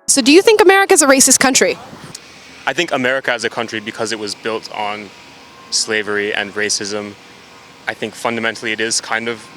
So do you think America's a racist country? I think America as a country, because it was built on slavery and racism, I think fundamentally it is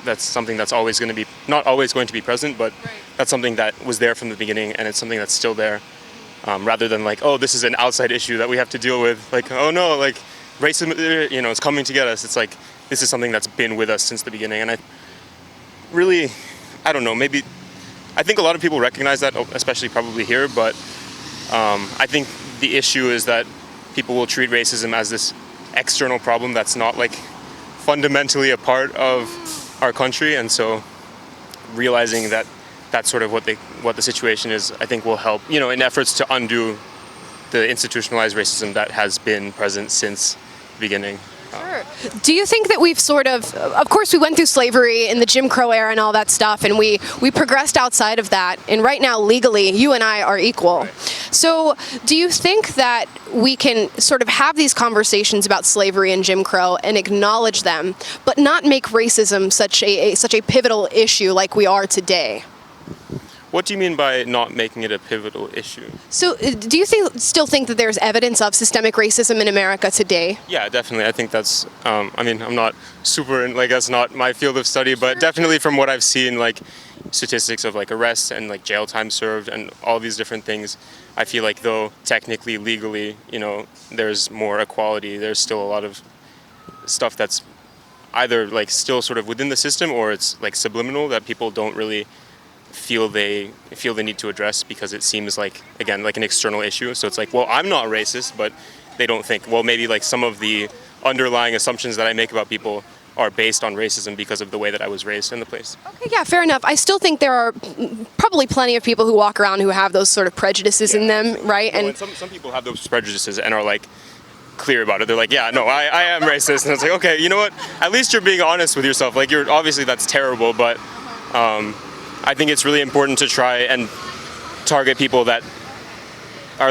that's something that's always going to be, not always going to be present, but that's something that was there from the beginning, and it's something that's still there, rather than like, oh, this is an outside issue that we have to deal with, like, oh no, like racism, it's coming to get us. It's like, this is something that's been with us since the beginning, and I don't know, maybe, I think a lot of people recognize that, especially probably here, but I think the issue is that people will treat racism as this external problem that's not like fundamentally a part of our country, and so realizing that that's sort of what the situation is, I think will help, in efforts to undo the institutionalized racism that has been present since the beginning. Sure. Do you think that we've of course we went through slavery and the Jim Crow era and all that stuff, and we progressed outside of that, and right now legally you and I are equal. Right. So do you think that we can sort of have these conversations about slavery and Jim Crow and acknowledge them, but not make racism such a pivotal issue like we are today? What do you mean by not making it a pivotal issue? So do you still think that there's evidence of systemic racism in America today? Yeah, definitely. I think that's, I'm not super, that's not my field of study, but definitely from what I've seen, like statistics of like arrests and like jail time served and all these different things, I feel like though technically, legally, there's more equality, there's still a lot of stuff that's either like still sort of within the system, or it's like subliminal that people don't really feel the need to address, because it seems like, again, like an external issue. So it's like, well, I'm not racist, but they don't think, well, maybe like some of the underlying assumptions that I make about people are based on racism because of the way that I was raised in the place. Okay, yeah, fair enough. I still think there are probably plenty of people who walk around who have those sort of prejudices in them, right? And some people have those prejudices and are like clear about it. They're like, yeah, no, I am racist. And it's like, okay, you know what? At least you're being honest with yourself. Like, you're obviously, that's terrible, but I think it's really important to try and target people that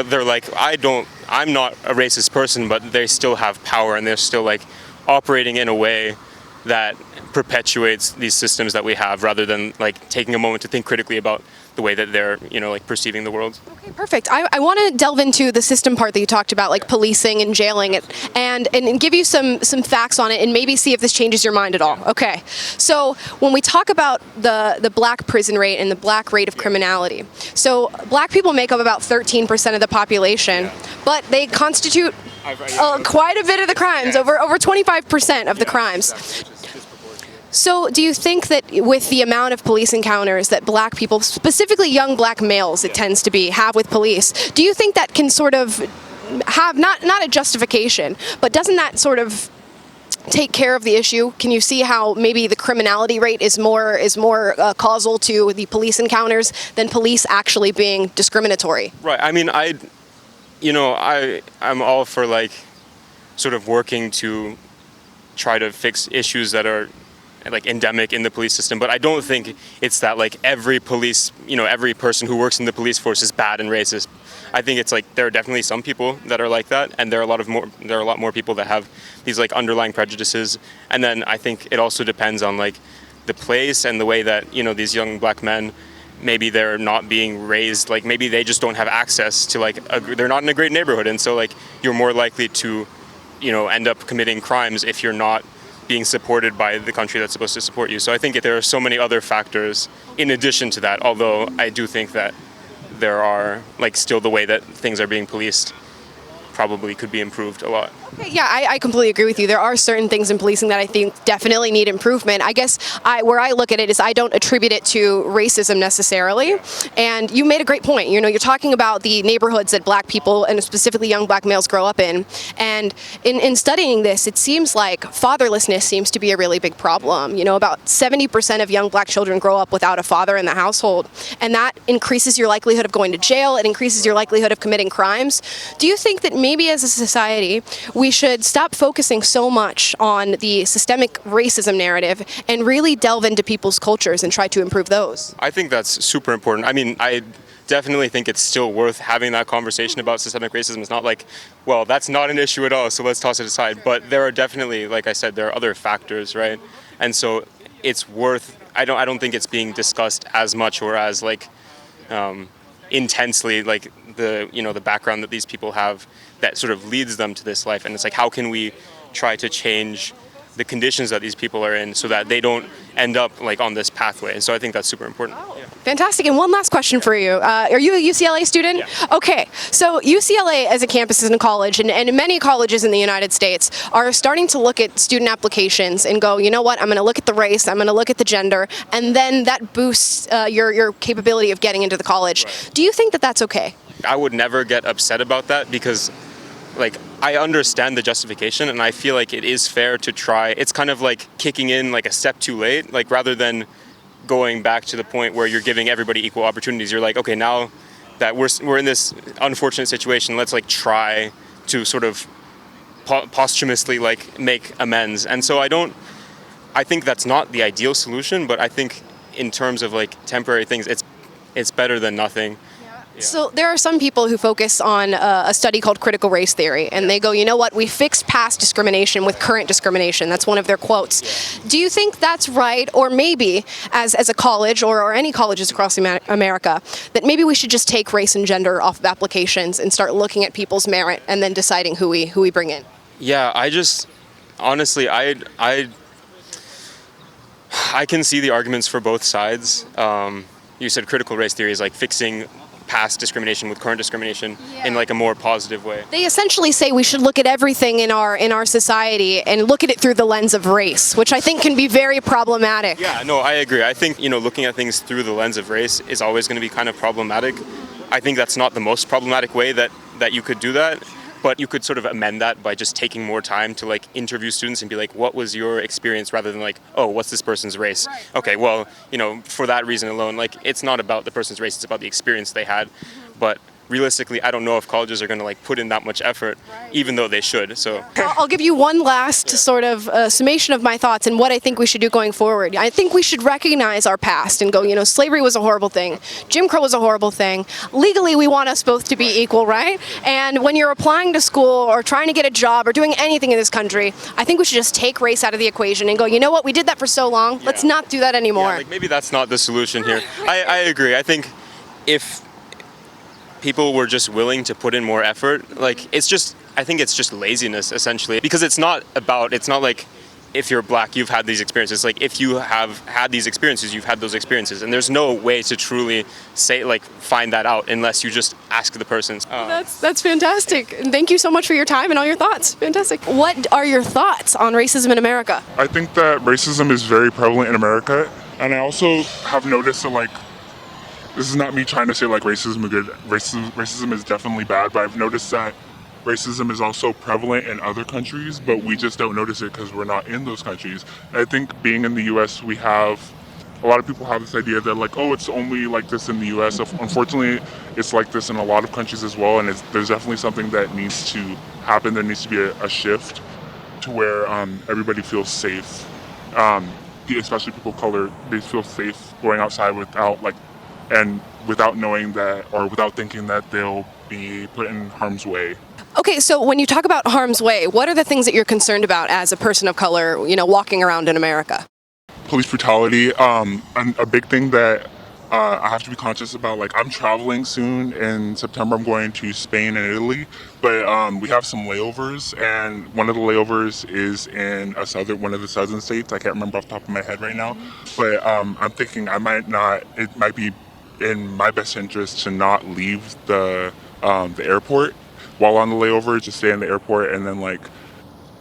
they're like, I'm not a racist person, but they still have power, and they're still like operating in a way that perpetuates these systems that we have, rather than like taking a moment to think critically about the way that they're, like perceiving the world. Okay, perfect. I want to delve into the system part that you talked about, like policing and jailing it, and give you some facts on it, and maybe see if this changes your mind at all. Okay. So when we talk about the black prison rate and the black rate of criminality, so black people make up about 13% of the population, but they constitute quite a bit of the crimes, over 25% of the crimes. So do you think that with the amount of police encounters that black people, specifically young black males it tends to be, have with police, do you think that can sort of have, not a justification, but doesn't that sort of take care of the issue? Can you see how maybe the criminality rate is more causal to the police encounters than police actually being discriminatory? Right. I mean, I'm all for like sort of working to try to fix issues that are like endemic in the police system, but I don't think it's that like every person who works in the police force is bad and racist. I think it's like there are definitely some people that are like that, and there are a lot more people that have these like underlying prejudices. And then I think it also depends on like the place and the way that these young black men, maybe they're not being raised, like maybe they just don't have access to like they're not in a great neighborhood, and so like you're more likely to end up committing crimes if you're not being supported by the country that's supposed to support you. So I think there are so many other factors in addition to that, although I do think that there are like still the way that things are being policed probably could be improved a lot. Okay, yeah, I completely agree with you. There are certain things in policing that I think definitely need improvement. I guess where I look at it is I don't attribute it to racism necessarily. And you made a great point. You're talking about the neighborhoods that black people, and specifically young black males, grow up in. And in studying this, it seems like fatherlessness seems to be a really big problem. About 70% of young black children grow up without a father in the household. And that increases your likelihood of going to jail. It increases your likelihood of committing crimes. Do you think that maybe as a society, we should stop focusing so much on the systemic racism narrative and really delve into people's cultures and try to improve those? I think that's super important. I mean, I definitely think it's still worth having that conversation about systemic racism. It's not like, well, that's not an issue at all, so let's toss it aside. But there are definitely, like I said, there are other factors, right? And so it's worth, I don't think it's being discussed as much or as like, intensely like the background that these people have that sort of leads them to this life. And it's like, how can we try to change the conditions that these people are in so that they don't end up like on this pathway? And so I think that's super important. Fantastic. And one last question for you. Are you a UCLA student? Yeah. Okay. So UCLA as a campus and a college, and many colleges in the United States are starting to look at student applications and go, you know what, I'm going to look at the race, I'm going to look at the gender, and then that boosts your capability of getting into the college. Right. Do you think that that's okay? I would never get upset about that because like I understand the justification and I feel like it is fair to try. It's kind of like kicking in like a step too late, like rather than going back to the point where you're giving everybody equal opportunities. You're like, okay, now that we're in this unfortunate situation, let's like try to sort of posthumously like make amends. And so I think that's not the ideal solution, but I think in terms of like temporary things, it's better than nothing. So there are some people who focus on a study called critical race theory, and they go, you know what, we fixed past discrimination with current discrimination. That's one of their quotes. Do you think that's right? Or maybe, as a college, or any colleges across America, that maybe we should just take race and gender off of applications and start looking at people's merit and then deciding who we bring in? Yeah, honestly, I can see the arguments for both sides. You said critical race theory is like fixing past discrimination with current discrimination in like a more positive way. They essentially say we should look at everything in our society and look at it through the lens of race, which I think can be very problematic. Yeah, no, I agree. I think, looking at things through the lens of race is always going to be kind of problematic. I think that's not the most problematic way that you could do that, but you could sort of amend that by just taking more time to like interview students and be like, what was your experience, rather than like, oh, what's this person's race? Right. Okay, well, for that reason alone, like it's not about the person's race, it's about the experience they had. But realistically, I don't know if colleges are going to like put in that much effort, even though they should. So I'll give you one last sort of summation of my thoughts and what I think we should do going forward. I think we should recognize our past and go, slavery was a horrible thing. Jim Crow was a horrible thing. Legally, we want us both to be equal, right? And when you're applying to school or trying to get a job or doing anything in this country, I think we should just take race out of the equation and go, you know what, we did that for so long. Yeah. Let's not do that anymore. Yeah, like maybe that's not the solution here. I agree. I think if people were just willing to put in more effort, I think it's just laziness essentially, because it's not like if you're black you've had these experiences. Like if you have had these experiences, you've had those experiences, and there's no way to truly say find that out unless you just ask the person. That's fantastic, and thank you so much for your time and all your thoughts. Fantastic. What are your thoughts on racism in America? I think that racism is very prevalent in America, and I also have noticed that this is not me trying to say racism is good. Racism is definitely bad, but I've noticed that racism is also prevalent in other countries, but we just don't notice it because we're not in those countries. And I think being in the U.S., a lot of people have this idea that it's only like this in the U.S. Unfortunately, it's like this in a lot of countries as well, and there's definitely something that needs to happen. There needs to be a shift to where everybody feels safe, especially people of color. They feel safe going outside without knowing that, or without thinking that they'll be put in harm's way. Okay, so when you talk about harm's way, what are the things that you're concerned about as a person of color, walking around in America? Police brutality, and a big thing that I have to be conscious about. I'm traveling soon in September. I'm going to Spain and Italy, but we have some layovers, and one of the layovers is in one of the southern states. I can't remember off the top of my head right now, but I'm thinking it might be in my best interest to not leave the airport while on the layover. Just stay in the airport and then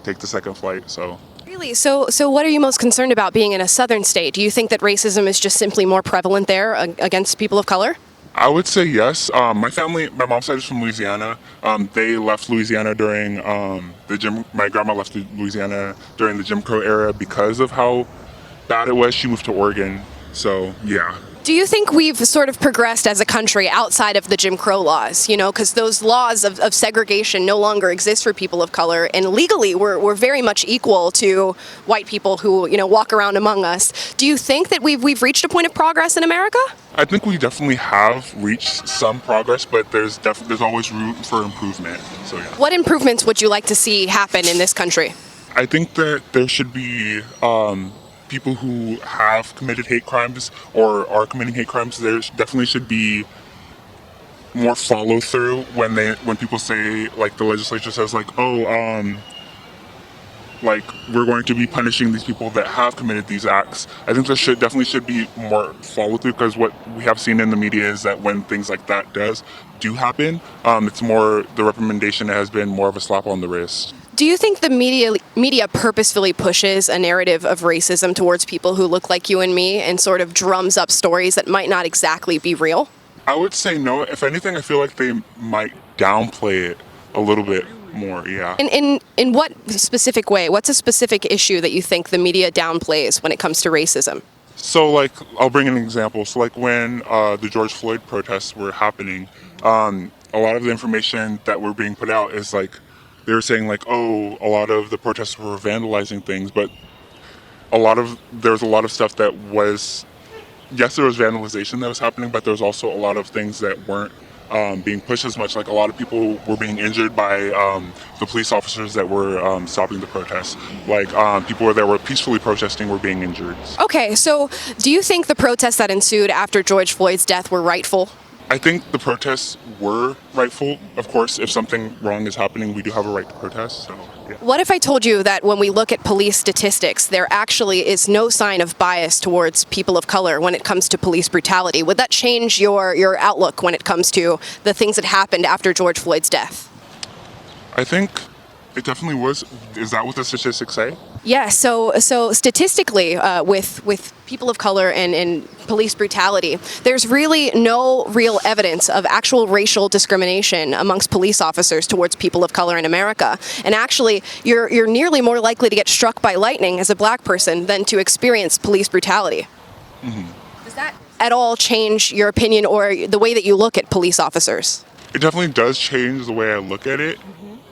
take the second flight. So really, so what are you most concerned about being in a southern state? Do you think that racism is just simply more prevalent there against people of color? I would say yes. My mom's side is from Louisiana. They left Louisiana during my grandma left Louisiana during the Jim Crow era because of how bad it was. She moved to Oregon. So yeah. Do you think we've sort of progressed as a country outside of the Jim Crow laws, because those laws of segregation no longer exist for people of color, and legally we're very much equal to white people who, walk around among us. Do you think that we've reached a point of progress in America? I think we definitely have reached some progress, but there's always room for improvement. So yeah. What improvements would you like to see happen in this country? I think that there should be people who have committed hate crimes or are committing hate crimes. There definitely should be more follow through when people say, like, the legislature says, like, like, we're going to be punishing these people that have committed these acts. I think there should be more follow through, because what we have seen in the media is that when things like that do happen, it's more, the recommendation has been more of a slap on the wrist. Do you think the media purposefully pushes a narrative of racism towards people who look like you and me and sort of drums up stories that might not exactly be real? I would say no. If anything, I feel like they might downplay it a little bit more, yeah. In what specific way? What's a specific issue that you think the media downplays when it comes to racism? So, like, I'll bring an example. So, like, when the George Floyd protests were happening, a lot of the information that were being put out is, like, they were saying, like, oh, a lot of the protests were vandalizing things, but there was a lot of stuff that was, yes, there was vandalization that was happening, but there was also a lot of things that weren't being pushed as much. Like, a lot of people were being injured by the police officers that were stopping the protests. Like, people that were peacefully protesting were being injured. Okay, so do you think the protests that ensued after George Floyd's death were rightful? I think the protests were rightful. Of course, if something wrong is happening, we do have a right to protest. So, yeah. What if I told you that when we look at police statistics, there actually is no sign of bias towards people of color when it comes to police brutality? Would that change your outlook when it comes to the things that happened after George Floyd's death? I think it definitely was. Is that what the statistics say? Yeah, so statistically, with people of color and police brutality, there's really no real evidence of actual racial discrimination amongst police officers towards people of color in America. And actually, you're nearly more likely to get struck by lightning as a black person than to experience police brutality. Mm-hmm. Does that at all change your opinion or the way that you look at police officers? It definitely does change the way I look at it.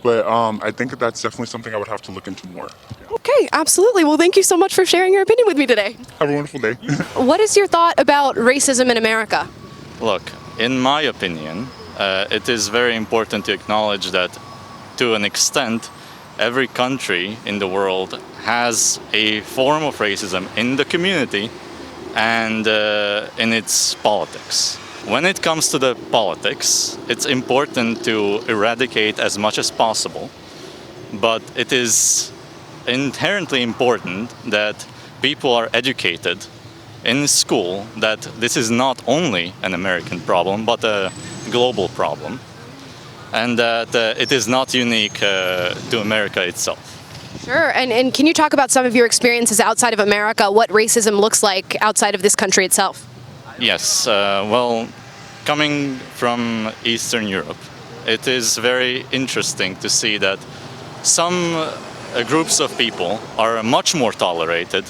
But I think that's definitely something I would have to look into more. Yeah. Okay, absolutely. Well, thank you so much for sharing your opinion with me today. Have a wonderful day. What is your thought about racism in America? Look, in my opinion, it is very important to acknowledge that, to an extent, every country in the world has a form of racism in the community and in its politics. When it comes to the politics, it's important to eradicate as much as possible, but it is inherently important that people are educated in school that this is not only an American problem, but a global problem, and that it is not unique to America itself. Sure, and can you talk about some of your experiences outside of America, what racism looks like outside of this country itself? Yes, well, coming from Eastern Europe, it is very interesting to see that some groups of people are much more tolerated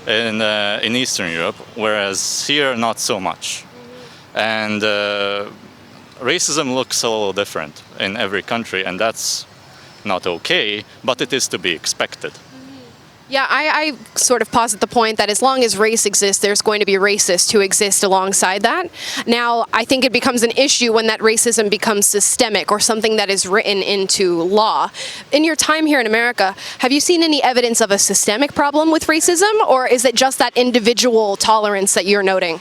in Eastern Europe, whereas here not so much. And racism looks a little different in every country, and that's not okay, but it is to be expected. Yeah, I sort of posit the point that as long as race exists, there's going to be racists who exist alongside that. Now, I think it becomes an issue when that racism becomes systemic or something that is written into law. In your time here in America, have you seen any evidence of a systemic problem with racism, or is it just that individual tolerance that you're noting?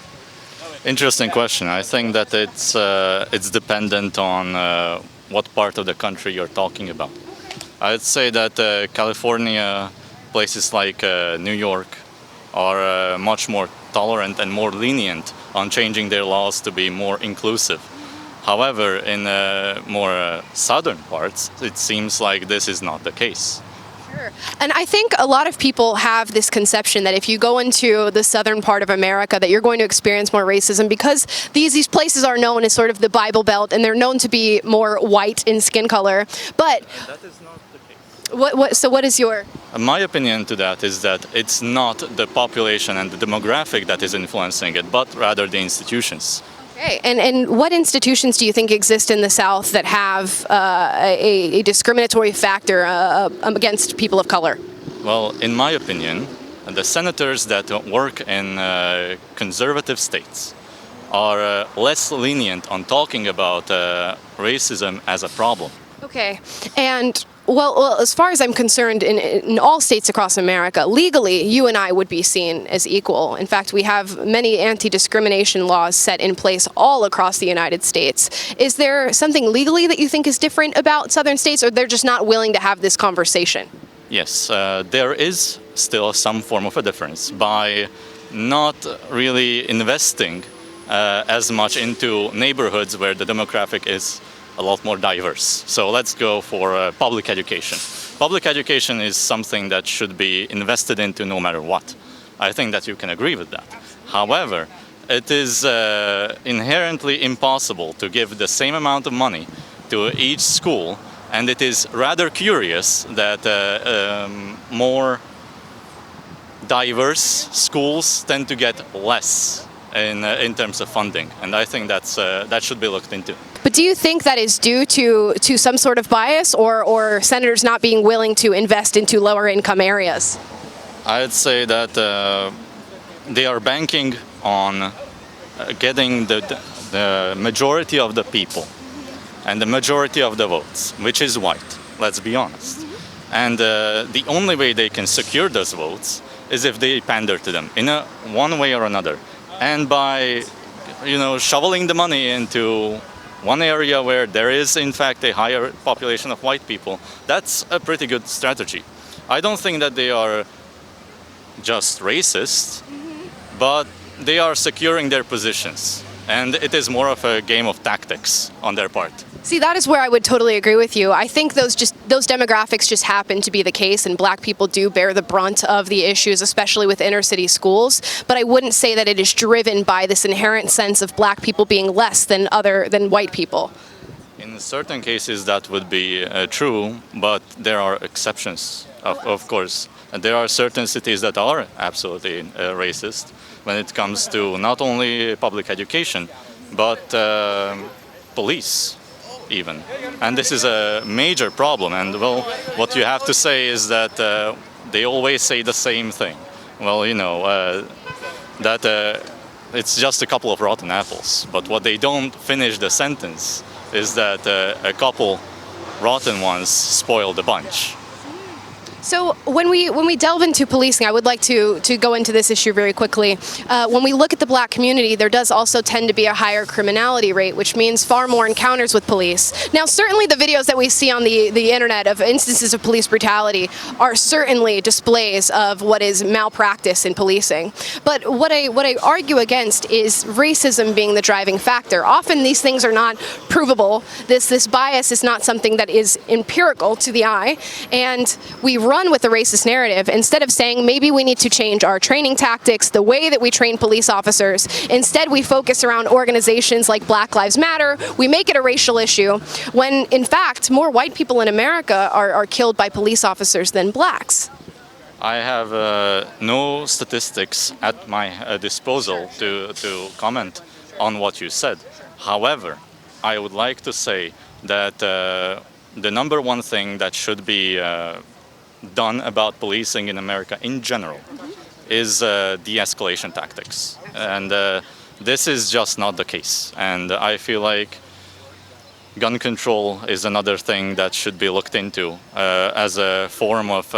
Interesting question. I think that it's dependent on what part of the country you're talking about. I'd say that California, places like New York are much more tolerant and more lenient on changing their laws to be more inclusive. However, in more southern parts, it seems like this is not the case. Sure. And I think a lot of people have this conception that if you go into the southern part of America that you're going to experience more racism because these places are known as sort of the Bible Belt and they're known to be more white in skin color. But that is not the case. So what is your... My opinion to that is that it's not the population and the demographic that is influencing it, but rather the institutions. Okay, and what institutions do you think exist in the South that have a discriminatory factor against people of color? Well, in my opinion, the senators that work in conservative states are less lenient on talking about racism as a problem. Okay, and well, as far as I'm concerned, in all states across America, legally, you and I would be seen as equal. In fact, we have many anti-discrimination laws set in place all across the United States. Is there something legally that you think is different about southern states, or they're just not willing to have this conversation? Yes, there is still some form of a difference by not really investing as much into neighborhoods where the demographic is a lot more diverse. So let's go for public education. Public education is something that should be invested into no matter what. I think that you can agree with that. However, it is inherently impossible to give the same amount of money to each school, and it is rather curious that more diverse schools tend to get less in terms of funding, and I think that should be looked into. But do you think that is due to some sort of bias, or senators not being willing to invest into lower income areas? I'd say that they are banking on getting the majority of the people and the majority of the votes, which is white, let's be honest. And the only way they can secure those votes is if they pander to them in one way or another. And by, shoveling the money into one area where there is, in fact, a higher population of white people, that's a pretty good strategy. I don't think that they are just racist, but they are securing their positions. And it is more of a game of tactics on their part. See, that is where I would totally agree with you. I think those demographics just happen to be the case, and black people do bear the brunt of the issues, especially with inner city schools. But I wouldn't say that it is driven by this inherent sense of black people being less than white people. In certain cases, that would be true, but there are exceptions, of course. And there are certain cities that are absolutely racist when it comes to not only public education, but police even. And this is a major problem. And well, what you have to say is that they always say the same thing. Well, that it's just a couple of rotten apples. But what they don't finish the sentence is that a couple rotten ones spoil the bunch. So when we delve into policing, I would like to go into this issue very quickly. When we look at the black community, there does also tend to be a higher criminality rate, which means far more encounters with police. Now, certainly the videos that we see on the internet of instances of police brutality are certainly displays of what is malpractice in policing. But what I argue against is racism being the driving factor. Often these things are not provable. This bias is not something that is empirical to the eye, and we run with the racist narrative instead of saying maybe we need to change our training tactics, the way that we train police officers. Instead, we focus around organizations like Black Lives Matter. We make it a racial issue when, in fact, more white people in America are killed by police officers than blacks. I have no statistics at my disposal to comment on what you said. However, I would like to say that the number one thing that should be done about policing in America in general is de-escalation tactics. And this is just not the case. And I feel like gun control is another thing that should be looked into as a form of,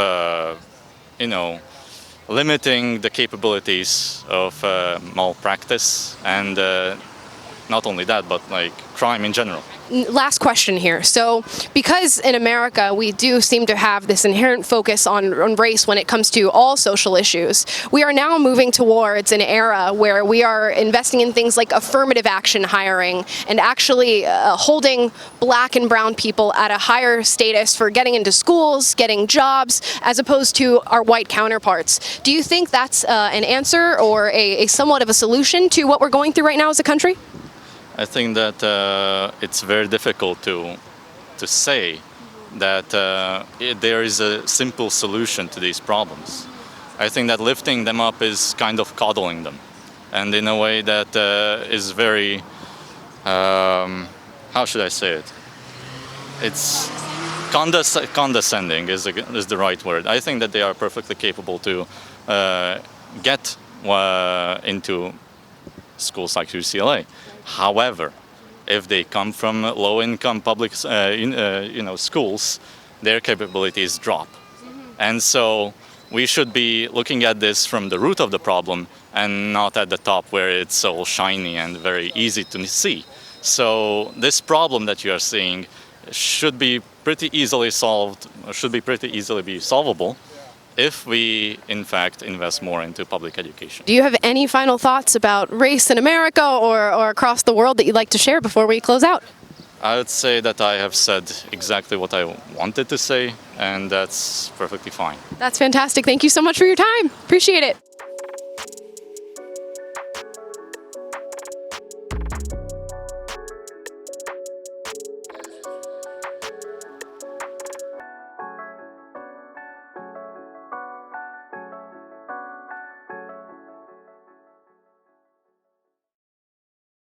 limiting the capabilities of malpractice and not only that, but like crime in general. Last question here. So because in America we do seem to have this inherent focus on race when it comes to all social issues, we are now moving towards an era where we are investing in things like affirmative action hiring and actually holding black and brown people at a higher status for getting into schools, getting jobs, as opposed to our white counterparts. Do you think that's an answer or a somewhat of a solution to what we're going through right now as a country? I think that it's very difficult to say that there is a simple solution to these problems. I think that lifting them up is kind of coddling them, and in a way that is very, how should I say it? It's condescending is the right word. I think that they are perfectly capable to get into schools like UCLA. However, if they come from low-income public schools, their capabilities drop. And so we should be looking at this from the root of the problem and not at the top where it's so shiny and very easy to see. So this problem that you are seeing should be pretty easily solved, or should be pretty easily be solvable if we, in fact, invest more into public education. Do you have any final thoughts about race in America or across the world that you'd like to share before we close out? I would say that I have said exactly what I wanted to say, and that's perfectly fine. That's fantastic. Thank you so much for your time. Appreciate it.